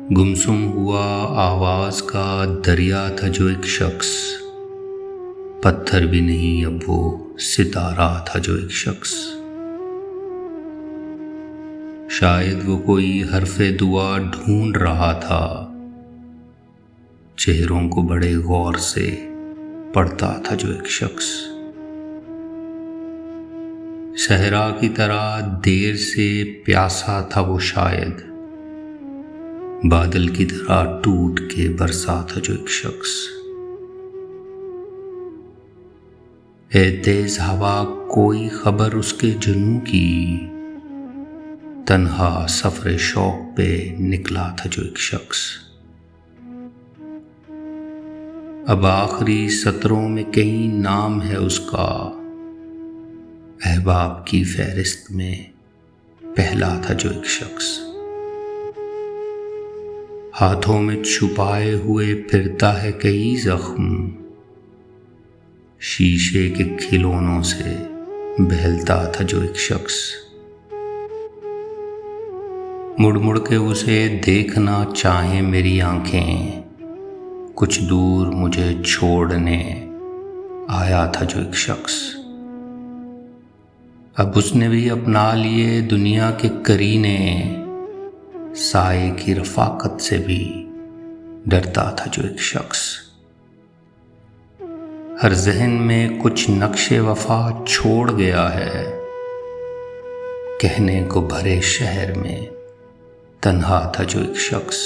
गुमसुम हुआ आवाज का दरिया था जो एक शख्स, पत्थर भी नहीं अब वो सितारा था जो एक शख्स। शायद वो कोई हरफे दुआ ढूंढ रहा था, चेहरों को बड़े गौर से पढ़ता था जो एक शख्स। सहरा की तरह देर से प्यासा था वो शायद, बादल की तरह टूट के बरसा था जो एक शख्स। ए तेज हवा कोई खबर उसके जुनून की, तन्हा सफरे शौक पे निकला था जो एक शख्स। अब आखिरी सत्रों में कई नाम है उसका, अहबाब की फहरिस्त में पहला था जो एक शख्स। हाथों में छुपाए हुए फिरता है कई जख्म, शीशे के खिलौनों से बहलता था जो एक शख्स। मुड़ मुड़ के उसे देखना चाहे मेरी आंखें, कुछ दूर मुझे छोड़ने आया था जो एक शख्स। अब उसने भी अपना लिए दुनिया के करीने, साए की रफाकत से भी डरता था जो एक शख्स। हर जहन में कुछ नक्शे वफा छोड़ गया है, कहने को भरे शहर में तन्हा था जो एक शख्स।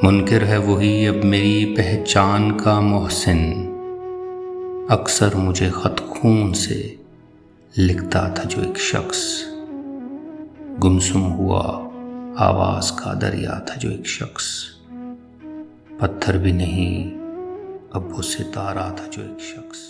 मुनकिर है वही अब मेरी पहचान का मोहसिन, अक्सर मुझे खत खून से लिखता था जो एक शख्स। गुमसुम हुआ आवाज का दरिया था जो एक शख्स, पत्थर भी नहीं अब वो सितारा था जो एक शख्स।